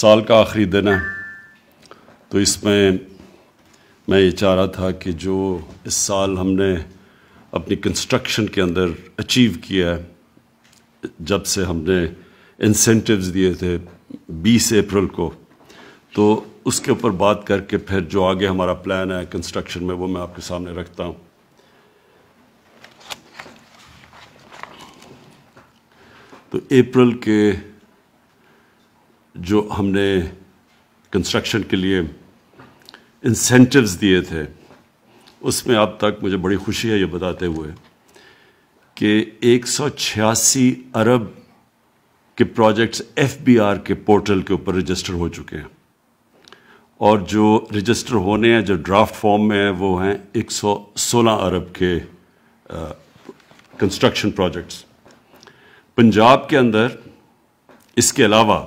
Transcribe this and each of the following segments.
سال کا آخری دن ہے تو اس میں میں یہ چاہ رہا تھا کہ جو اس سال ہم نے اپنی کنسٹرکشن کے اندر اچیو کیا ہے، جب سے ہم نے انسینٹیوز دیے تھے 20 اپریل کو، تو اس کے اوپر بات کر کے پھر جو آگے ہمارا پلان ہے کنسٹرکشن میں وہ میں آپ کے سامنے رکھتا ہوں۔ تو اپریل کے جو ہم نے کنسٹرکشن کے لیے انسینٹیوز دیے تھے، اس میں اب تک مجھے بڑی خوشی ہے یہ بتاتے ہوئے کہ 186 ارب کے پروجیکٹس ایف بی آر کے پورٹل کے اوپر رجسٹر ہو چکے ہیں، اور جو رجسٹر ہونے ہیں جو ڈرافٹ فارم میں ہیں وہ ہیں 116 ارب کے کنسٹرکشن پروجیکٹس۔ پنجاب کے اندر اس کے علاوہ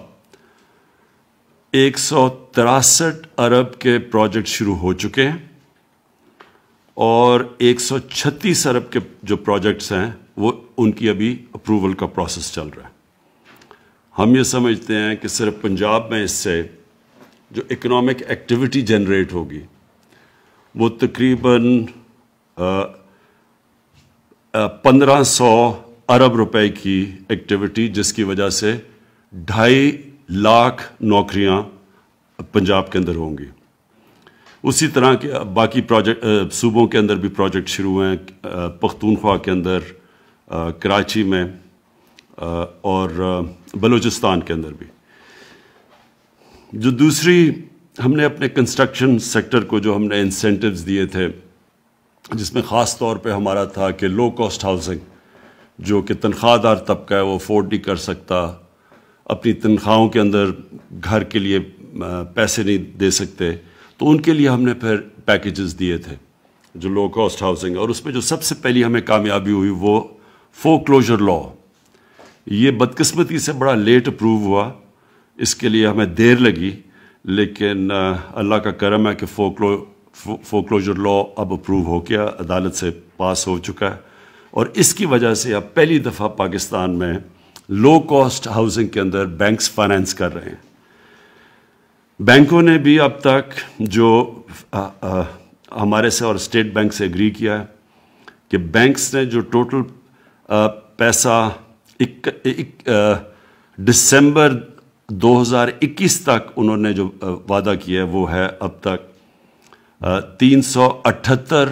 163 ارب کے پروجیکٹ شروع ہو چکے ہیں، اور 136 ارب کے جو پروجیکٹس ہیں وہ ان کی ابھی اپروول کا پروسیس چل رہا ہے۔ ہم یہ سمجھتے ہیں کہ صرف پنجاب میں اس سے جو اکنامک ایکٹیویٹی جنریٹ ہوگی وہ تقریباً 1500 ارب روپے کی ایکٹیویٹی، جس کی وجہ سے 2.5 لاکھ نوکریاں پنجاب کے اندر ہوں گی۔ اسی طرح کے باقی پروجیکٹ صوبوں کے اندر بھی پروجیکٹ شروع ہیں، پختونخوا کے اندر، کراچی میں، اور بلوچستان کے اندر بھی۔ جو دوسری ہم نے اپنے کنسٹرکشن سیکٹر کو جو ہم نے انسینٹیوز دیے تھے، جس میں خاص طور پہ ہمارا تھا کہ لو کاسٹ ہاؤسنگ، جو کہ تنخواہ دار طبقہ ہے وہ افورڈ نہیں کر سکتا، اپنی تنخواہوں کے اندر گھر کے لیے پیسے نہیں دے سکتے، تو ان کے لیے ہم نے پھر پیکیجز دیے تھے جو لو کاسٹ ہاؤسنگ، اور اس میں جو سب سے پہلی ہمیں کامیابی ہوئی وہ فور کلوجر لا۔ یہ بدقسمتی سے بڑا لیٹ اپروو ہوا، اس کے لیے ہمیں دیر لگی، لیکن اللہ کا کرم ہے کہ فور کلوجر لا اب اپروو ہو گیا، عدالت سے پاس ہو چکا ہے، اور اس کی وجہ سے اب پہلی دفعہ پاکستان میں لو کاسٹ ہاؤسنگ کے اندر بینکس فائنینس کر رہے ہیں۔ بینکوں نے بھی اب تک جو ہمارے سے اور اسٹیٹ بینک سے اگری کیا ہے کہ بینکس نے جو ٹوٹل پیسہ دسمبر 2021 تک انہوں نے جو وعدہ کیا ہے وہ ہے اب تک 378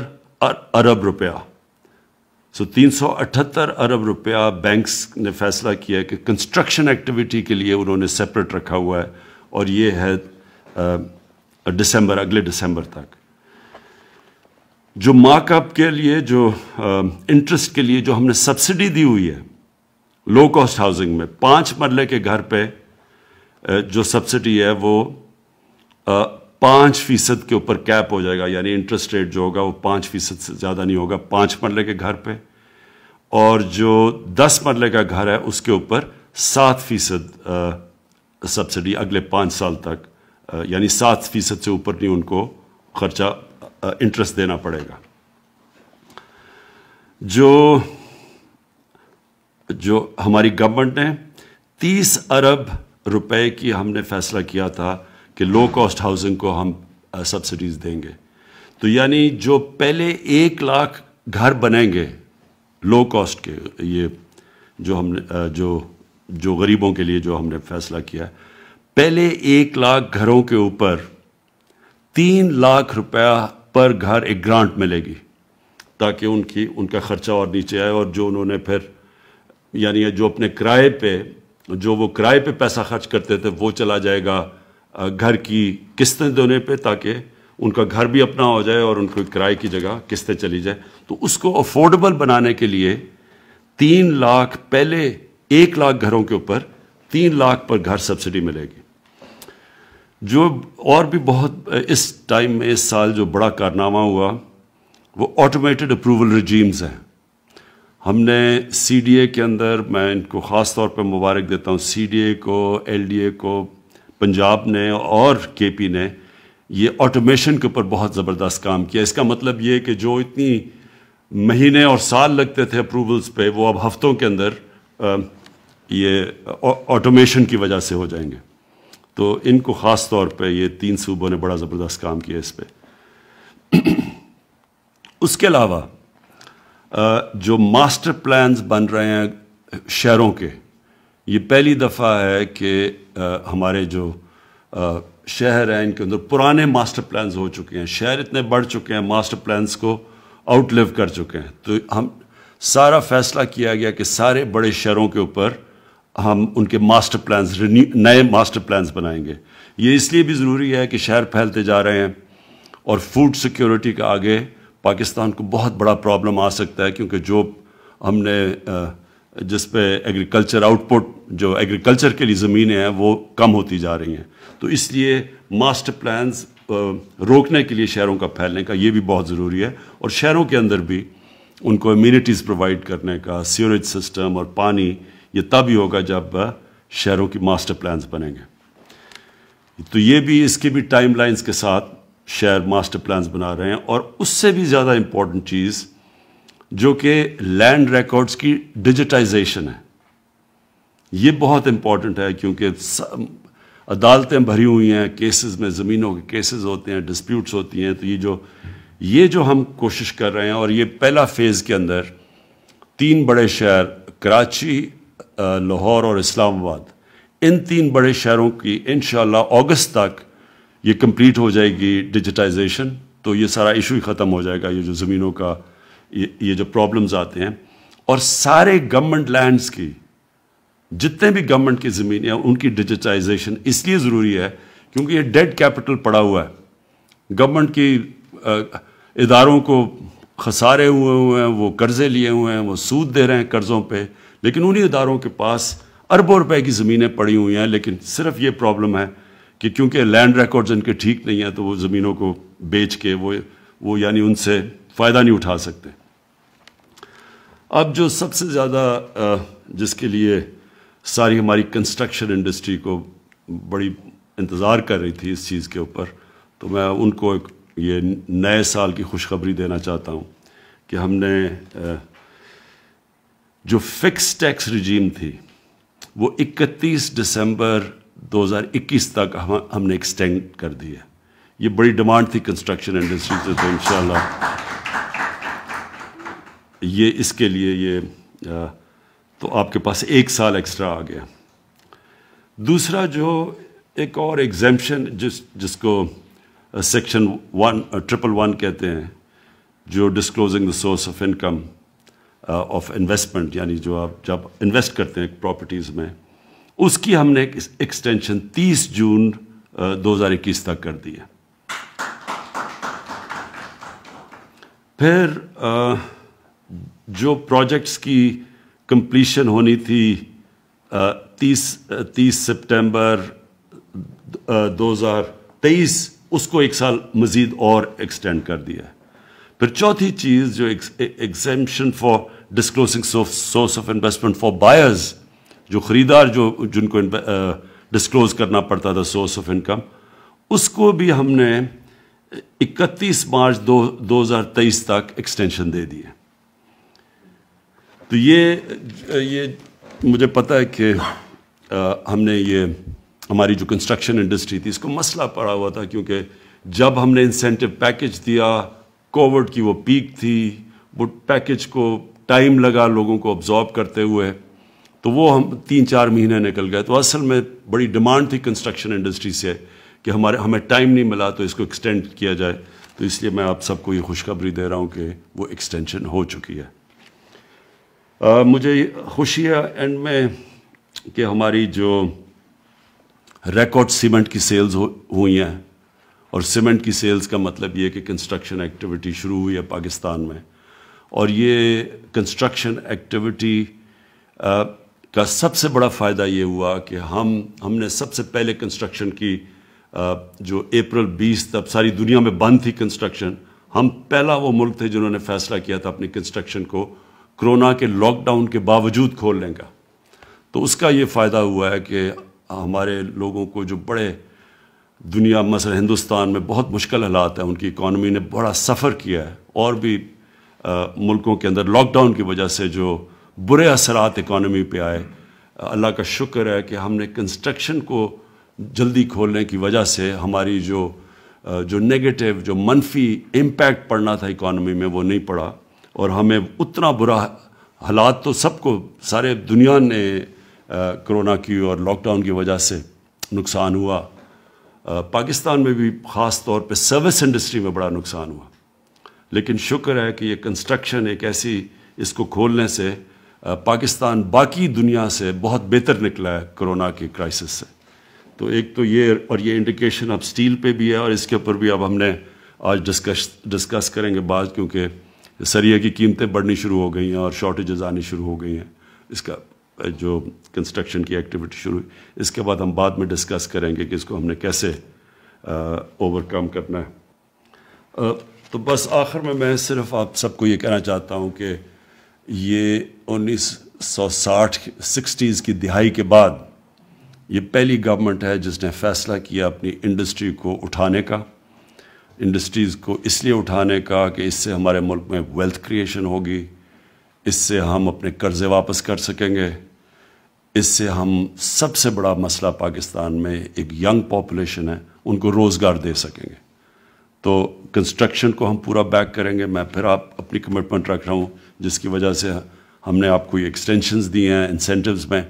ارب روپیہ۔ 378 ارب روپیہ بینکس نے فیصلہ کیا ہے کہ کنسٹرکشن ایکٹیویٹی کے لیے انہوں نے سیپریٹ رکھا ہوا ہے، اور یہ ہے اگلے دسمبر تک۔ جو مارک اپ کے لیے جو انٹرسٹ کے لیے جو ہم نے سبسڈی دی ہوئی ہے لو کاسٹ ہاؤسنگ میں، 5 مرلے کے گھر پہ جو سبسڈی ہے وہ 5% کے اوپر کیپ ہو جائے گا، یعنی انٹرسٹ ریٹ جو ہوگا وہ 5% سے زیادہ نہیں ہوگا 5 مرلے کے گھر پہ، اور جو 10 مرلے کا گھر ہے اس کے اوپر 7% سبسڈی اگلے 5 سال تک، یعنی 7% سے اوپر نہیں ان کو خرچہ انٹرسٹ دینا پڑے گا۔ جو ہماری گورنمنٹ نے 30 ارب روپے کی ہم نے فیصلہ کیا تھا کہ لو کاسٹ ہاؤسنگ کو ہم سبسڈیز دیں گے، تو یعنی جو پہلے 1 لاکھ گھر بنیں گے لو کاسٹ کے، یہ جو ہم نے جو غریبوں کے لیے جو ہم نے فیصلہ کیا ہے، پہلے 1 لاکھ گھروں کے اوپر 3 لاکھ روپیہ پر گھر ایک گرانٹ ملے گی، تاکہ ان کا خرچہ اور نیچے آئے، اور جو انہوں نے پھر یعنی جو اپنے کرائے پہ جو وہ کرائے پہ پیسہ خرچ کرتے تھے وہ چلا جائے گا گھر کی قسطیں دینے پہ، تاکہ ان کا گھر بھی اپنا ہو جائے اور ان کو کرائے کی جگہ قسطیں چلی جائے۔ تو اس کو افورڈیبل بنانے کے لیے 3 لاکھ، پہلے 1 لاکھ گھروں کے اوپر 3 لاکھ پر گھر سبسڈی ملے گی۔ جو اور بھی بہت اس ٹائم میں اس سال جو بڑا کارنامہ ہوا وہ آٹومیٹڈ اپروول رجیمز ہیں۔ ہم نے سی ڈی اے کے اندر، میں ان کو خاص طور پہ مبارک دیتا ہوں، سی ڈی اے کو، ایل ڈی اے کو، پنجاب نے اور کے پی نے یہ آٹومیشن کے اوپر بہت زبردست کام کیا۔ اس کا مطلب یہ کہ جو اتنی مہینے اور سال لگتے تھے اپروولز پہ، وہ اب ہفتوں کے اندر یہ آٹومیشن کی وجہ سے ہو جائیں گے۔ تو ان کو خاص طور پہ یہ 3 صوبوں نے بڑا زبردست کام کیا اس پہ. اس کے علاوہ جو ماسٹر پلانز بن رہے ہیں شہروں کے، یہ پہلی دفعہ ہے کہ ہمارے جو شہر ہیں ان کے اندر پرانے ماسٹر پلانز ہو چکے ہیں. شہر اتنے بڑھ چکے ہیں، ماسٹر پلانز کو آؤٹ لیو کر چکے ہیں. تو ہم سارا فیصلہ کیا گیا کہ سارے بڑے شہروں کے اوپر ہم ان کے ماسٹر پلانز، نئے ماسٹر پلانز بنائیں گے. یہ اس لیے بھی ضروری ہے کہ شہر پھیلتے جا رہے ہیں اور فوڈ سیکیورٹی کا آگے پاکستان کو بہت بڑا پرابلم آ سکتا ہے، کیونکہ جو ہم نے جس پہ ایگریکلچر آؤٹ پٹ، جو ایگریکلچر کے لیے زمینیں ہیں وہ کم ہوتی جا رہی ہیں. تو اس لیے ماسٹر پلانز روکنے کے لیے شہروں کا پھیلنے کا یہ بھی بہت ضروری ہے، اور شہروں کے اندر بھی ان کو امینٹیز پرووائڈ کرنے کا، سیوریج سسٹم اور پانی، یہ تب ہی ہوگا جب شہروں کی ماسٹر پلانز بنیں گے. تو یہ بھی، اس کی بھی ٹائم لائنز کے ساتھ شہر ماسٹر پلانز بنا رہے ہیں. اور اس سے بھی زیادہ امپورٹنٹ چیز جو کہ لینڈ ریکارڈز کی ڈیجیٹائزیشن ہے، یہ بہت امپورٹنٹ ہے، کیونکہ عدالتیں بھری ہوئی ہیں کیسز میں، زمینوں کے کیسز ہوتے ہیں، ڈسپیوٹس ہوتی ہیں. تو یہ جو ہم کوشش کر رہے ہیں، اور یہ پہلا فیز کے اندر 3 بڑے شہر کراچی، لاہور اور اسلام آباد، ان 3 بڑے شہروں کی انشاءاللہ اگست تک یہ کمپلیٹ ہو جائے گی ڈیجیٹائزیشن. تو یہ سارا ایشو ہی ختم ہو جائے گا، یہ جو زمینوں کا یہ جو پرابلمز آتے ہیں. اور سارے گورنمنٹ لینڈز کی، جتنے بھی گورنمنٹ کی زمینیں ہیں، ان کی ڈیجیٹائزیشن اس لیے ضروری ہے کیونکہ یہ ڈیڈ کیپٹل پڑا ہوا ہے. گورنمنٹ کی اداروں کو خسارے ہوئے ہیں، وہ قرضے لیے ہوئے ہیں، وہ سود دے رہے ہیں قرضوں پہ، لیکن انہی اداروں کے پاس اربوں روپے کی زمینیں پڑی ہوئی ہیں. لیکن صرف یہ پرابلم ہے کہ کیونکہ لینڈ ریکارڈز ان کے ٹھیک نہیں ہیں، تو وہ زمینوں کو بیچ کے وہ یعنی ان سے فائدہ نہیں اٹھا سکتے. اب جو سب سے زیادہ جس کے لیے ساری ہماری کنسٹرکشن انڈسٹری کو بڑی انتظار کر رہی تھی اس چیز کے اوپر، تو میں ان کو یہ نئے سال کی خوشخبری دینا چاہتا ہوں کہ ہم نے جو فکس ٹیکس رجیم تھی وہ 31 دسمبر 2021 تک ہم نے ایکسٹینڈ کر دی ہے. یہ بڑی ڈیمانڈ تھی کنسٹرکشن انڈسٹری سے، تو انشاءاللہ یہ اس کے لیے یہ تو آپ کے پاس 1 سال ایکسٹرا آ گیا. دوسرا جو ایک اور ایگزیمپشن جس کو سیکشن 111 کہتے ہیں، جو disclosing the source of income of investment, یعنی جو آپ جب انویسٹ کرتے ہیں پراپرٹیز میں، اس کی ہم نے ایکسٹینشن 30 جون 2021 تک کر دی ہے. پھر جو پروجیکٹس کی کمپلیشن ہونی تھی 30 سپٹمبر 2023، اس کو 1 سال مزید اور ایکسٹینڈ کر دیا ہے. پھر چوتھی چیز جو exemption for disclosing source of investment for buyers, جو خریدار جن کو ڈسکلوز کرنا پڑتا تھا سورس آف انکم، اس کو بھی ہم نے 31 مارچ 2023 تک ایکسٹینشن دے دی ہے. تو یہ مجھے پتہ ہے کہ ہم نے یہ ہماری جو کنسٹرکشن انڈسٹری تھی اس کو مسئلہ پڑا ہوا تھا، کیونکہ جب ہم نے انسینٹو پیکج دیا، کووڈ کی وہ پیک تھی، وہ پیکج کو ٹائم لگا لوگوں کو ابزارب کرتے ہوئے، تو وہ ہم 3-4 مہینے نکل گئے. تو اصل میں بڑی ڈیمانڈ تھی کنسٹرکشن انڈسٹری سے کہ ہمیں ٹائم نہیں ملا تو اس کو ایکسٹینڈ کیا جائے. تو اس لیے میں آپ سب کو یہ خوشخبری دے رہا ہوں کہ وہ ایکسٹینشن ہو چکی ہے. مجھے خوشی ہے اینڈ میں کہ ہماری جو ریکارڈ سیمنٹ کی سیلز ہوئی ہیں، اور سیمنٹ کی سیلز کا مطلب یہ کہ کنسٹرکشن ایکٹیویٹی شروع ہوئی ہے پاکستان میں. اور یہ کنسٹرکشن ایکٹیویٹی کا سب سے بڑا فائدہ یہ ہوا کہ ہم نے سب سے پہلے کنسٹرکشن کی جو اپریل 20 تب ساری دنیا میں بند تھی کنسٹرکشن، ہم پہلا وہ ملک تھے جنہوں نے فیصلہ کیا تھا اپنی کنسٹرکشن کو کرونا کے لاک ڈاؤن کے باوجود کھولنے کا. تو اس کا یہ فائدہ ہوا ہے کہ ہمارے لوگوں کو جو بڑے دنیا مثلا ہندوستان میں بہت مشکل حالات ہیں، ان کی اکانومی نے بڑا سفر کیا ہے، اور بھی ملکوں کے اندر لاک ڈاؤن کی وجہ سے جو برے اثرات اکانومی پہ آئے، اللہ کا شکر ہے کہ ہم نے کنسٹرکشن کو جلدی کھولنے کی وجہ سے ہماری جو نیگیٹو جو منفی امپیکٹ پڑنا تھا اکانومی میں وہ نہیں پڑا، اور ہمیں اتنا برا حالات تو سب کو سارے دنیا نے کرونا کی اور لاک ڈاؤن کی وجہ سے نقصان ہوا، پاکستان میں بھی خاص طور پہ سروس انڈسٹری میں بڑا نقصان ہوا، لیکن شکر ہے کہ یہ کنسٹرکشن ایک ایسی اس کو کھولنے سے پاکستان باقی دنیا سے بہت بہتر نکلا ہے کرونا کی کرائسس سے۔ تو ایک تو یہ، اور یہ انڈیکیشن اب سٹیل پہ بھی ہے، اور اس کے اوپر بھی اب ہم نے آج ڈسکس کریں گے بعض، کیونکہ سریے کی قیمتیں بڑھنی شروع ہو گئی ہیں اور شارٹیجز آنی شروع ہو گئی ہیں، اس کا جو کنسٹرکشن کی ایکٹیویٹی شروع ہوئی، اس کے بعد ہم بعد میں ڈسکس کریں گے کہ اس کو ہم نے کیسے اوور کم کرنا ہے۔ تو بس آخر میں صرف آپ سب کو یہ کہنا چاہتا ہوں کہ یہ 1960 کی دہائی کے بعد یہ پہلی گورنمنٹ ہے جس نے فیصلہ کیا اپنی انڈسٹری کو اٹھانے کا، انڈسٹریز کو اس لیے اٹھانے کا کہ اس سے ہمارے ملک میں ویلتھ کریشن ہوگی، اس سے ہم اپنے قرضے واپس کر سکیں گے، اس سے ہم سب سے بڑا مسئلہ پاکستان میں ایک ینگ پاپولیشن ہے، ان کو روزگار دے سکیں گے۔ تو کنسٹرکشن کو ہم پورا بیک کریں گے۔ میں پھر اپنی کمٹمنٹ رکھ رہا ہوں جس کی وجہ سے ہم نے آپ کو یہ ایکسٹینشنز دی ہیں انسینٹیوز میں،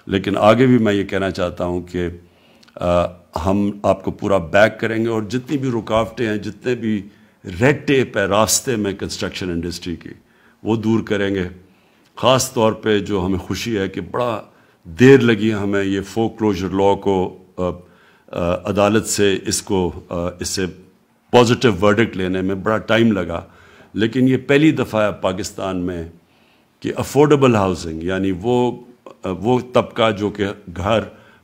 لیکن آگے بھی میں یہ کہنا چاہتا ہوں کہ ہم آپ کو پورا بیک کریں گے، اور جتنی بھی رکاوٹیں ہیں، جتنے بھی ریڈ ٹیپ ہے راستے میں کنسٹرکشن انڈسٹری کی، وہ دور کریں گے۔ خاص طور پہ جو ہمیں خوشی ہے کہ بڑا دیر لگی ہمیں یہ فور کلوجر لاء کو عدالت سے اس سے پازیٹیو ورڈکٹ لینے میں بڑا ٹائم لگا، لیکن یہ پہلی دفعہ ہے پاکستان میں کہ افورڈیبل ہاؤسنگ، یعنی وہ طبقہ جو کہ گھر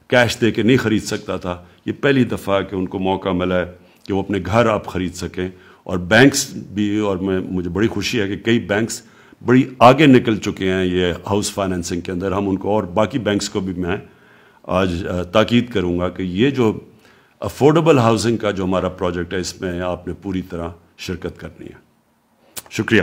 کیش دے کے نہیں خرید سکتا تھا، یہ پہلی دفعہ کہ ان کو موقع ملا ہے کہ وہ اپنے گھر آپ خرید سکیں، اور بینکس بھی، اور مجھے بڑی خوشی ہے کہ کئی بینکس بڑی آگے نکل چکے ہیں یہ ہاؤس فائنینسنگ کے اندر۔ ہم ان کو اور باقی بینکس کو بھی میں آج تاکید کروں گا کہ یہ جو افورڈیبل ہاؤسنگ کا جو ہمارا پروجیکٹ ہے، اس میں آپ نے پوری طرح شرکت کرنی ہے۔ شکریہ۔